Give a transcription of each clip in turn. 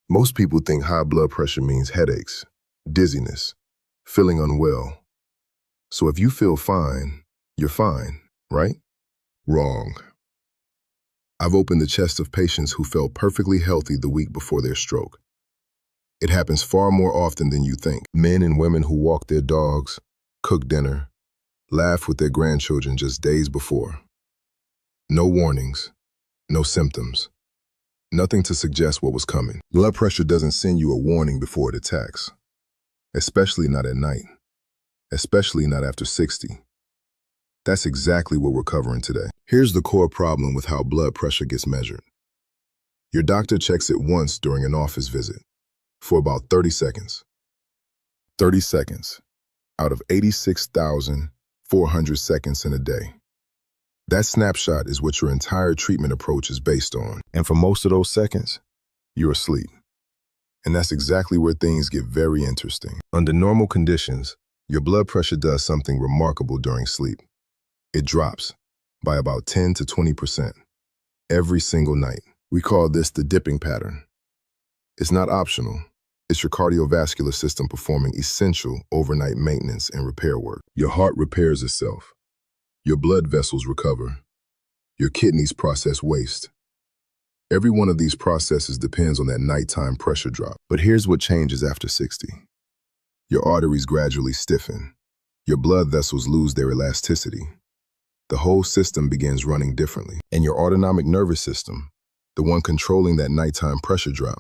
Most people think high blood pressure means headaches, dizziness, feeling unwell. So if you feel fine, you're fine, right? Wrong. I've opened the chest of patients who felt perfectly healthy the week before their stroke. It happens far more often than you think. Men and women who walk their dogs, cook dinner, laugh with their grandchildren just days before. No warnings, no symptoms, nothing to suggest what was coming. Blood pressure doesn't send you a warning before it attacks, especially not at night, especially not after 60. That's exactly what we're covering today. Here's the core problem with how blood pressure gets measured. Your doctor checks it once during an office visit, for about 30 seconds. 30 seconds out of 86,400 seconds in a day. That snapshot is what your entire treatment approach is based on. And for most of those seconds, you're asleep. And that's exactly where things get very interesting. Under normal conditions, your blood pressure does something remarkable during sleep. It drops by about 10 to 20% every single night. We call this the dipping pattern. It's not optional. It's your cardiovascular system performing essential overnight maintenance and repair work. Your heart repairs itself. Your blood vessels recover. Your kidneys process waste. Every one of these processes depends on that nighttime pressure drop. But here's what changes after 60. Your arteries gradually stiffen. Your blood vessels lose their elasticity. The whole system begins running differently. And your autonomic nervous system, the one controlling that nighttime pressure drop,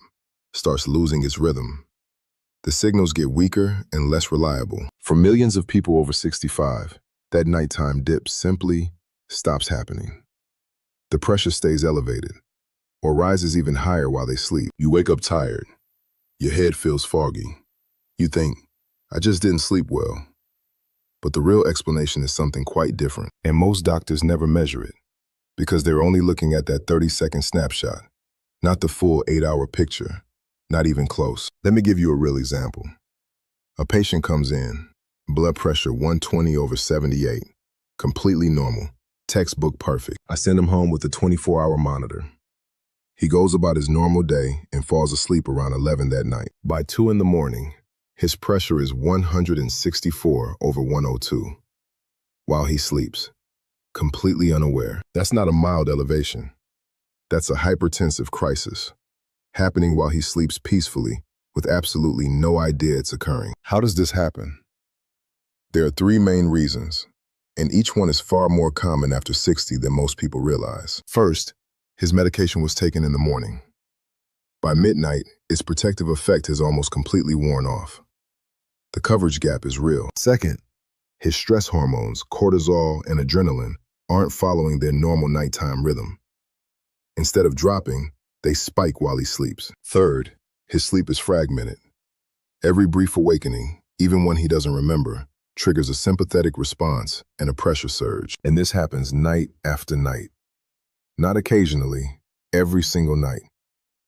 starts losing its rhythm. The signals get weaker and less reliable. For millions of people over 65, that nighttime dip simply stops happening. The pressure stays elevated, or rises even higher while they sleep. You wake up tired. Your head feels foggy. You think, I just didn't sleep well. But the real explanation is something quite different, and most doctors never measure it, because they're only looking at that 30-second snapshot, not the full 8-hour picture, not even close. Let me give you a real example. A patient comes in, blood pressure 120/78, completely normal, textbook perfect. I send him home with a 24-hour monitor. He goes about his normal day and falls asleep around 11 that night. By 2 in the morning, his pressure is 164/102, while he sleeps, completely unaware. That's not a mild elevation. That's a hypertensive crisis, happening while he sleeps peacefully with absolutely no idea it's occurring. How does this happen? There are 3 main reasons, and each one is far more common after 60 than most people realize. First, his medication was taken in the morning. By midnight, its protective effect has almost completely worn off. The coverage gap is real. Second, his stress hormones, cortisol and adrenaline, aren't following their normal nighttime rhythm. Instead of dropping, they spike while he sleeps. Third, his sleep is fragmented. Every brief awakening, even when he doesn't remember, triggers a sympathetic response and a pressure surge. And this happens night after night. Not occasionally, every single night.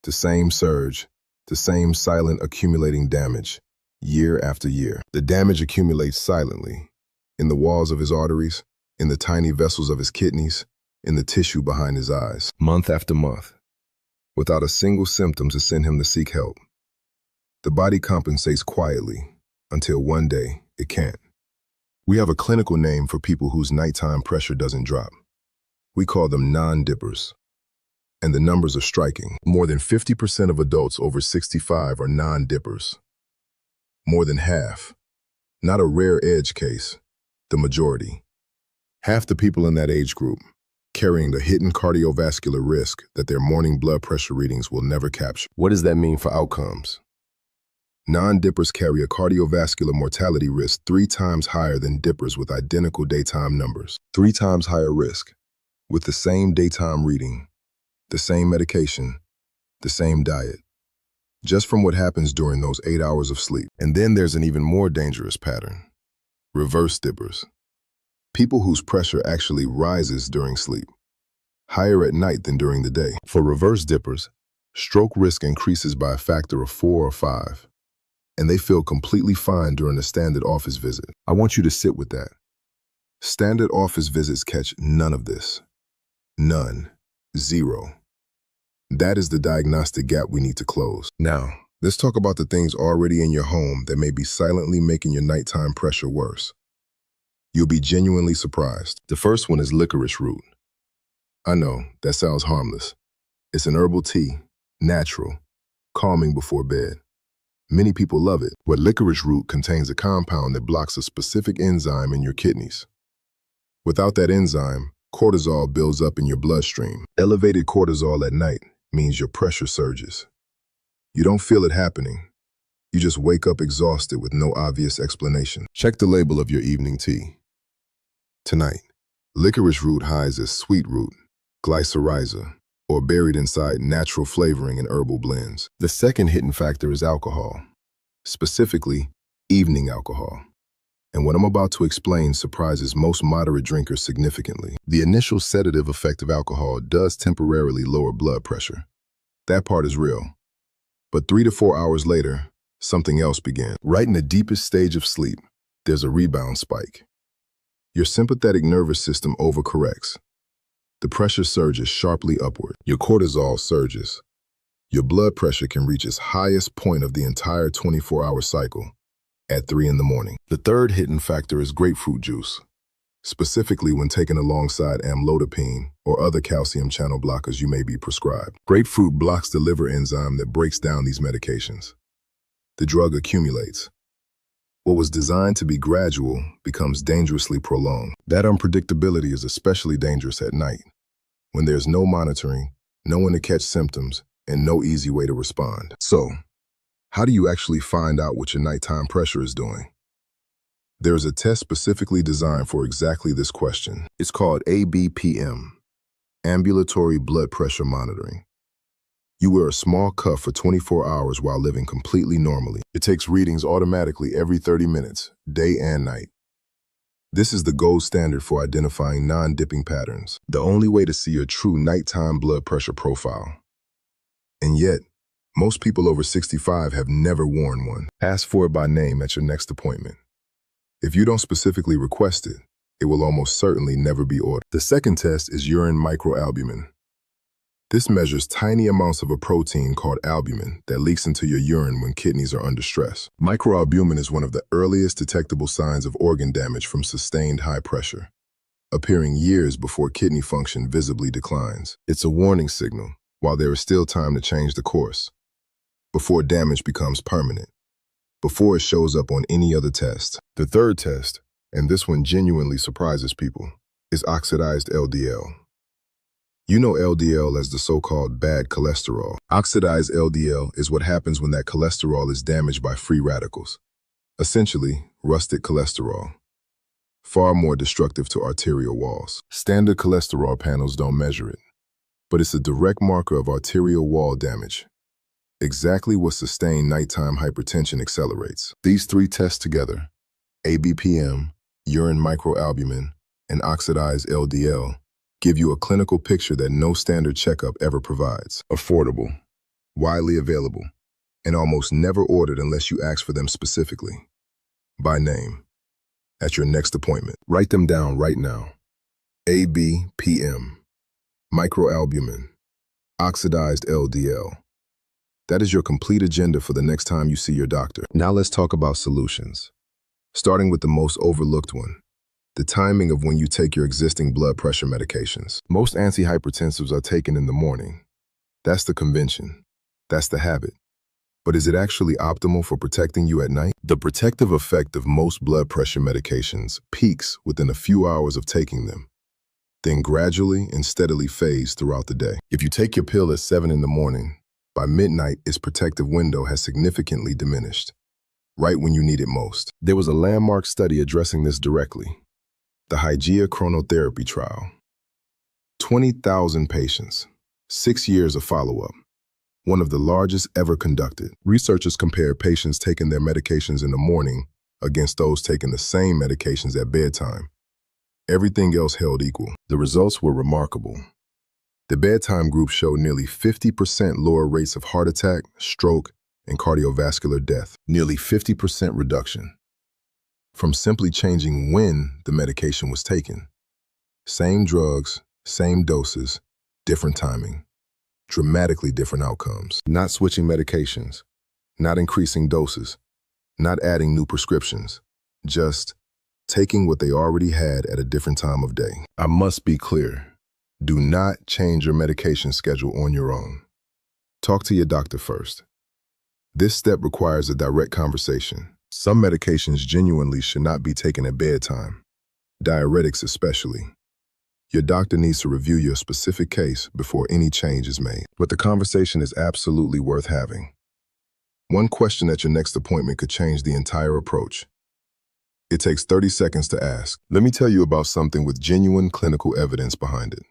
The same surge, the same silent accumulating damage, year after year. The damage accumulates silently, in the walls of his arteries, in the tiny vessels of his kidneys, in the tissue behind his eyes, month after month, without a single symptom to send him to seek help. The body compensates quietly, until one day it can't. We have a clinical name for people whose nighttime pressure doesn't drop. We call them non-dippers. And the numbers are striking. More than 50% of adults over 65 are non-dippers. More than half. Not a rare edge case, the majority. Half the people in that age group carrying the hidden cardiovascular risk that their morning blood pressure readings will never capture. What does that mean for outcomes? Non-dippers carry a cardiovascular mortality risk 3 times higher than dippers with identical daytime numbers. 3 times higher risk, with the same daytime reading, the same medication, the same diet, just from what happens during those 8 hours of sleep. And then there's an even more dangerous pattern: reverse dippers. People whose pressure actually rises during sleep, higher at night than during the day. For reverse dippers, stroke risk increases by a factor of 4 or 5, and they feel completely fine during a standard office visit. I want you to sit with that. Standard office visits catch none of this. None. Zero. That is the diagnostic gap we need to close. Now, let's talk about the things already in your home that may be silently making your nighttime pressure worse. You'll be genuinely surprised. The first one is licorice root. I know, that sounds harmless. It's an herbal tea, natural, calming before bed. Many people love it, but licorice root contains a compound that blocks a specific enzyme in your kidneys. Without that enzyme, cortisol builds up in your bloodstream. Elevated cortisol at night means your pressure surges. You don't feel it happening. You just wake up exhausted with no obvious explanation. Check the label of your evening tea. Tonight, licorice root hides as sweet root, glycyrrhiza, or buried inside natural flavoring in herbal blends. The second hidden factor is alcohol, specifically evening alcohol. And what I'm about to explain surprises most moderate drinkers significantly. The initial sedative effect of alcohol does temporarily lower blood pressure. That part is real. But 3 to 4 hours later, something else begins. Right in the deepest stage of sleep, there's a rebound spike. Your sympathetic nervous system overcorrects. The pressure surges sharply upward. Your cortisol surges. Your blood pressure can reach its highest point of the entire 24-hour cycle at 3 in the morning. The third hidden factor is grapefruit juice, specifically when taken alongside amlodipine or other calcium channel blockers you may be prescribed. Grapefruit blocks the liver enzyme that breaks down these medications. The drug accumulates. What was designed to be gradual becomes dangerously prolonged. That unpredictability is especially dangerous at night, when there's no monitoring, no one to catch symptoms, and no easy way to respond. So, how do you actually find out what your nighttime pressure is doing? There is a test specifically designed for exactly this question. It's called ABPM, Ambulatory Blood Pressure Monitoring. You wear a small cuff for 24 hours while living completely normally. It takes readings automatically every 30 minutes, day and night. This is the gold standard for identifying non-dipping patterns, the only way to see a true nighttime blood pressure profile. And yet, most people over 65 have never worn one. Ask for it by name at your next appointment. If you don't specifically request it, it will almost certainly never be ordered. The second test is urine microalbumin. This measures tiny amounts of a protein called albumin that leaks into your urine when kidneys are under stress. Microalbumin is one of the earliest detectable signs of organ damage from sustained high pressure, appearing years before kidney function visibly declines. It's a warning signal, while there is still time to change the course, before damage becomes permanent, before it shows up on any other test. The third test, and this one genuinely surprises people, is oxidized LDL. You know LDL as the so-called bad cholesterol. Oxidized LDL is what happens when that cholesterol is damaged by free radicals, essentially rustic cholesterol, far more destructive to arterial walls. Standard cholesterol panels don't measure it, but it's a direct marker of arterial wall damage, exactly what sustained nighttime hypertension accelerates. These three tests together, ABPM, urine microalbumin, and oxidized LDL, give you a clinical picture that no standard checkup ever provides. Affordable, widely available, and almost never ordered unless you ask for them specifically, by name, at your next appointment. Write them down right now. ABPM, microalbumin, oxidized LDL. That is your complete agenda for the next time you see your doctor. Now let's talk about solutions. Starting with the most overlooked one, the timing of when you take your existing blood pressure medications. Most antihypertensives are taken in the morning. That's the convention. That's the habit. But is it actually optimal for protecting you at night? The protective effect of most blood pressure medications peaks within a few hours of taking them, then gradually and steadily fades throughout the day. If you take your pill at 7 in the morning, by midnight, its protective window has significantly diminished, right when you need it most. There was a landmark study addressing this directly, the Hygia Trial. 20,000 patients, 6 years of follow-up, one of the largest ever conducted. Researchers compared patients taking their medications in the morning against those taking the same medications at bedtime. Everything else held equal. The results were remarkable. The bedtime group showed nearly 50% lower rates of heart attack, stroke, and cardiovascular death. Nearly 50% reduction, from simply changing when the medication was taken. Same drugs, same doses, different timing. Dramatically different outcomes. Not switching medications, not increasing doses, not adding new prescriptions, just taking what they already had at a different time of day. I must be clear. Do not change your medication schedule on your own. Talk to your doctor first. This step requires a direct conversation. Some medications genuinely should not be taken at bedtime, diuretics especially. Your doctor needs to review your specific case before any change is made. But the conversation is absolutely worth having. One question at your next appointment could change the entire approach. It takes 30 seconds to ask. Let me tell you about something with genuine clinical evidence behind it.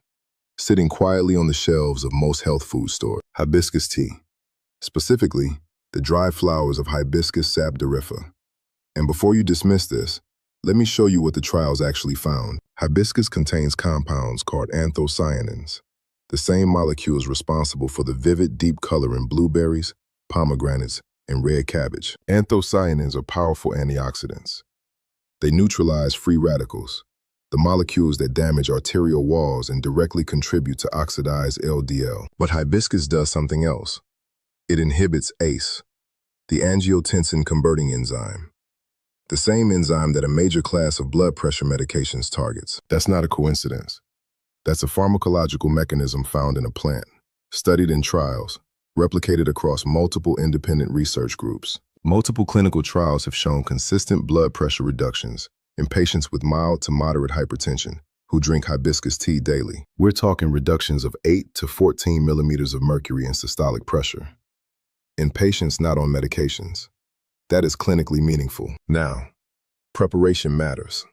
Sitting quietly on the shelves of most health food stores, hibiscus tea. Specifically, the dried flowers of Hibiscus saboteurs. And before you dismiss this, let me show you what the trials actually found. Hibiscus contains compounds called anthocyanins, the same molecules responsible for the vivid, deep color in blueberries, pomegranates, and red cabbage. Anthocyanins are powerful antioxidants. They neutralize free radicals, the molecules that damage arterial walls and directly contribute to oxidized LDL. But hibiscus does something else. It inhibits ACE, the angiotensin-converting enzyme, the same enzyme that a major class of blood pressure medications targets. That's not a coincidence. That's a pharmacological mechanism found in a plant, studied in trials, replicated across multiple independent research groups. Multiple clinical trials have shown consistent blood pressure reductions in patients with mild to moderate hypertension who drink hibiscus tea daily. We're talking reductions of 8 to 14 millimeters of mercury in systolic pressure. In patients not on medications, that is clinically meaningful. Now, preparation matters.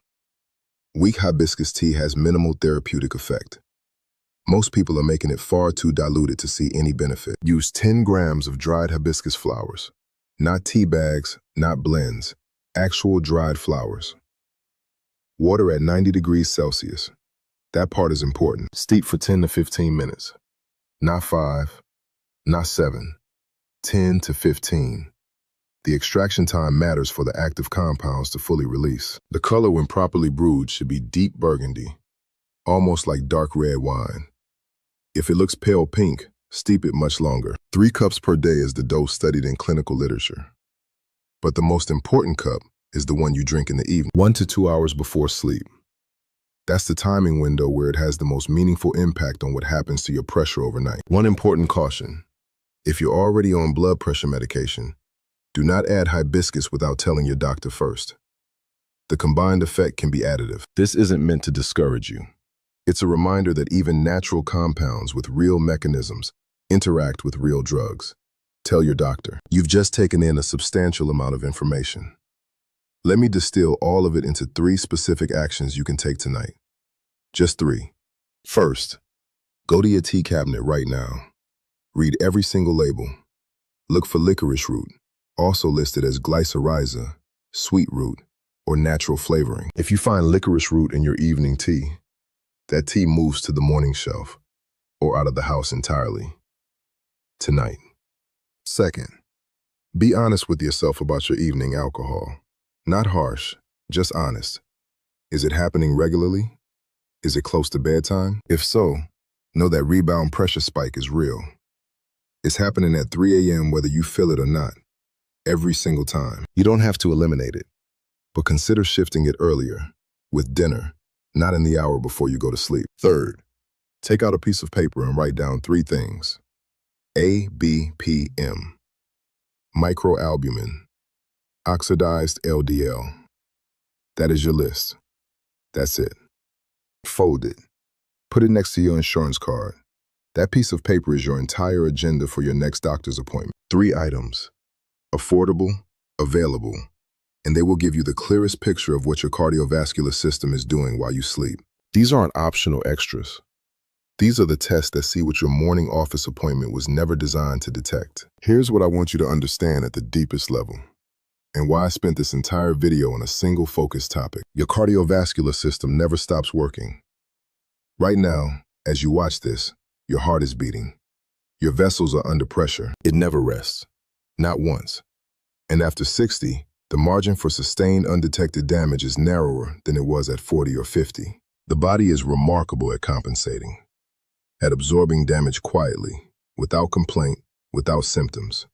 Weak hibiscus tea has minimal therapeutic effect. Most people are making it far too diluted to see any benefit. Use 10 grams of dried hibiscus flowers, not tea bags, not blends, actual dried flowers. Water at 90 degrees Celsius. That part is important. Steep for 10 to 15 minutes. Not 5, not 7, 10 to 15. The extraction time matters for the active compounds to fully release. The color when properly brewed should be deep burgundy, almost like dark red wine. If it looks pale pink, steep it much longer. 3 cups per day is the dose studied in clinical literature. But the most important cup is the one you drink in the evening, 1 to 2 hours before sleep. That's the timing window where it has the most meaningful impact on what happens to your pressure overnight. One important caution: if you're already on blood pressure medication, do not add hibiscus without telling your doctor first. The combined effect can be additive. This isn't meant to discourage you. It's a reminder that even natural compounds with real mechanisms interact with real drugs. Tell your doctor. You've just taken in a substantial amount of information. Let me distill all of it into 3 specific actions you can take tonight. Just 3. First, go to your tea cabinet right now. Read every single label. Look for licorice root, also listed as glycyrrhiza, sweet root, or natural flavoring. If you find licorice root in your evening tea, that tea moves to the morning shelf or out of the house entirely. Tonight. Second, be honest with yourself about your evening alcohol. Not harsh, just honest. Is it happening regularly? Is it close to bedtime? If so, know that rebound pressure spike is real. It's happening at 3 a.m. whether you feel it or not. Every single time. You don't have to eliminate it, but consider shifting it earlier, with dinner, not in the hour before you go to sleep. Third, take out a piece of paper and write down 3 things. ABPM, microalbumin, oxidized LDL. That is your list. That's it. Fold it. Put it next to your insurance card. That piece of paper is your entire agenda for your next doctor's appointment. 3 items. Affordable, available, and they will give you the clearest picture of what your cardiovascular system is doing while you sleep. These aren't optional extras. These are the tests that see what your morning office appointment was never designed to detect. Here's what I want you to understand at the deepest level, and why I spent this entire video on a single focused topic. Your cardiovascular system never stops working. Right now, as you watch this, your heart is beating. Your vessels are under pressure. It never rests. Not once. And after 60, the margin for sustained undetected damage is narrower than it was at 40 or 50. The body is remarkable at compensating, at absorbing damage quietly, without complaint, without symptoms,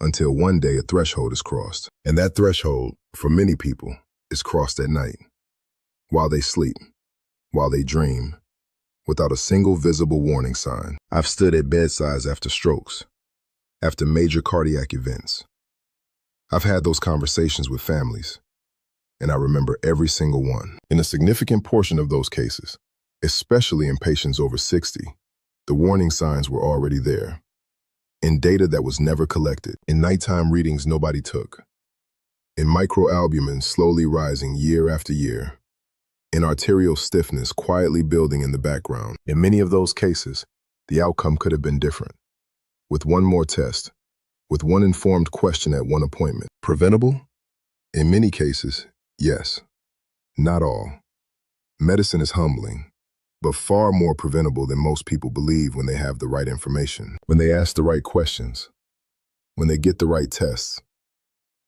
until one day a threshold is crossed. And that threshold, for many people, is crossed at night, while they sleep, while they dream, without a single visible warning sign. I've stood at bedsides after strokes, after major cardiac events. I've had those conversations with families, and I remember every single one. In a significant portion of those cases, especially in patients over 60, the warning signs were already there, in data that was never collected, in nighttime readings nobody took, in microalbumin slowly rising year after year, in arterial stiffness quietly building in the background. In many of those cases, the outcome could have been different. With one more test, with one informed question at one appointment. Preventable? In many cases, yes. Not all. Medicine is humbling, but far more preventable than most people believe when they have the right information, when they ask the right questions, when they get the right tests,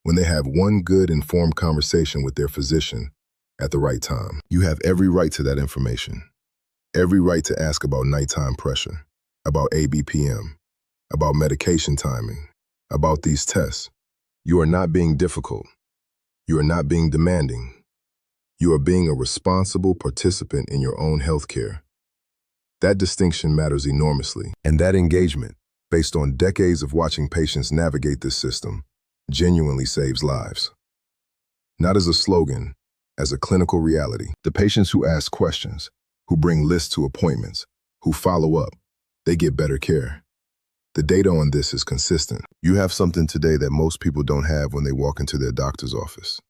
when they have one good informed conversation with their physician at the right time. You have every right to that information, every right to ask about nighttime pressure, about ABPM, about medication timing, about these tests. You are not being difficult. You are not being demanding. You are being a responsible participant in your own healthcare. That distinction matters enormously, and that engagement, based on decades of watching patients navigate this system, genuinely saves lives. Not as a slogan, as a clinical reality. The patients who ask questions, who bring lists to appointments, who follow up, they get better care. The data on this is consistent. You have something today that most people don't have when they walk into their doctor's office.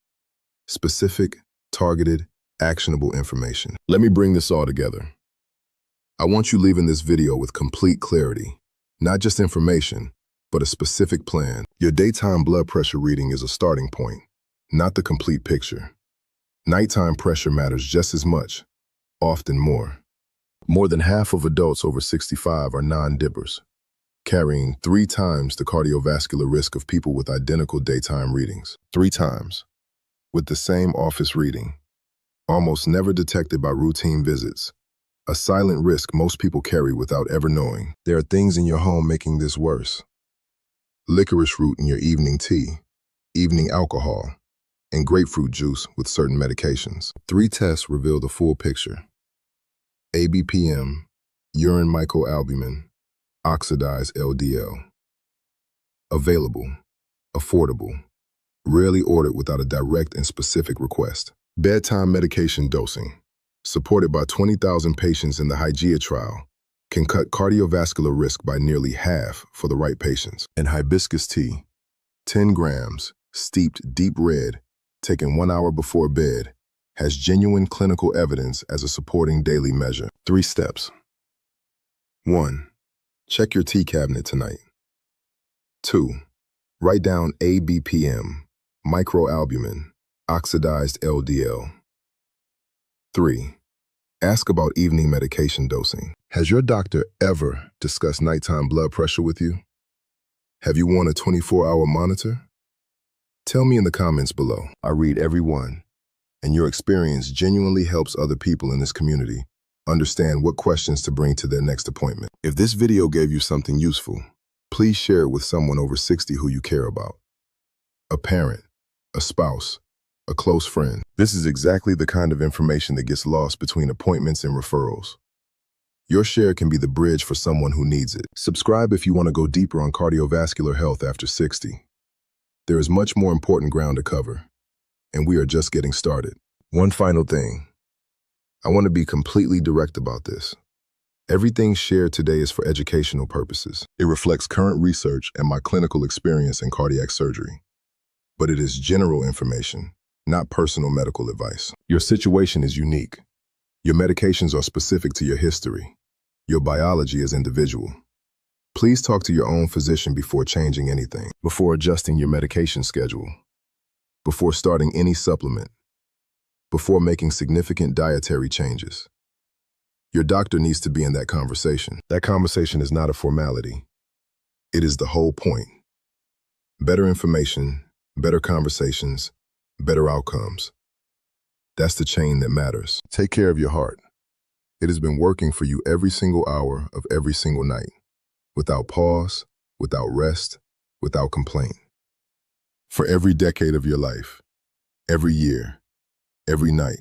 Specific, targeted, actionable information. Let me bring this all together. I want you leaving this video with complete clarity, not just information, but a specific plan. Your daytime blood pressure reading is a starting point, not the complete picture. Nighttime pressure matters just as much, often more. More than half of adults over 65 are non-dippers, carrying 3 times the cardiovascular risk of people with identical daytime readings. 3 times. With the same office reading, almost never detected by routine visits. A silent risk most people carry without ever knowing. There are things in your home making this worse. Licorice root in your evening tea, evening alcohol, and grapefruit juice with certain medications. 3 tests reveal the full picture. ABPM, urine microalbumin, oxidized LDL. Available, affordable, rarely ordered without a direct and specific request. Bedtime medication dosing, supported by 20,000 patients in the Hygia Trial, can cut cardiovascular risk by nearly half for the right patients. And hibiscus tea, 10 grams, steeped deep red, taken 1 hour before bed, has genuine clinical evidence as a supporting daily measure. 3 steps. 1. Check your tea cabinet tonight. 2. Write down ABPM, microalbumin, oxidized LDL. 3. Ask about evening medication dosing. Has your doctor ever discussed nighttime blood pressure with you? Have you worn a 24-hour monitor? Tell me in the comments below. I read every one, and your experience genuinely helps other people in this community understand what questions to bring to their next appointment. If this video gave you something useful, please share it with someone over 60 who you care about. A parent, a spouse, a close friend. This is exactly the kind of information that gets lost between appointments and referrals. Your share can be the bridge for someone who needs it. Subscribe if you want to go deeper on cardiovascular health after 60. There is much more important ground to cover, and we are just getting started. One final thing. I want to be completely direct about this. Everything shared today is for educational purposes. It reflects current research and my clinical experience in cardiac surgery. But it is general information, not personal medical advice. Your situation is unique. Your medications are specific to your history. Your biology is individual. Please talk to your own physician before changing anything, before adjusting your medication schedule, before starting any supplement, before making significant dietary changes. Your doctor needs to be in that conversation. That conversation is not a formality. It is the whole point. Better information, better conversations, better outcomes. That's the chain that matters. Take care of your heart. It has been working for you every single hour of every single night. without pause, without rest, without complaint. For every decade of your life, every year, every night,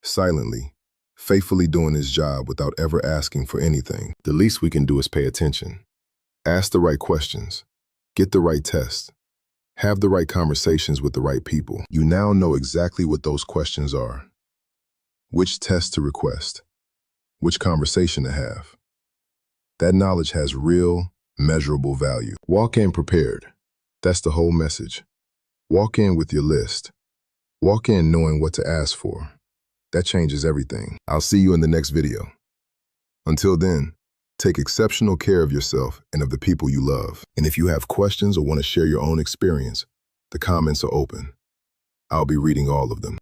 silently, faithfully doing his job without ever asking for anything. The least we can do is pay attention. Ask the right questions, get the right tests, have the right conversations with the right people. You now know exactly what those questions are. Which test to request, which conversation to have. That knowledge has real, measurable value. Walk in prepared. That's the whole message. Walk in with your list. Walk in knowing what to ask for. That changes everything. I'll see you in the next video. Until then, take exceptional care of yourself and of the people you love. And if you have questions or want to share your own experience, the comments are open. I'll be reading all of them.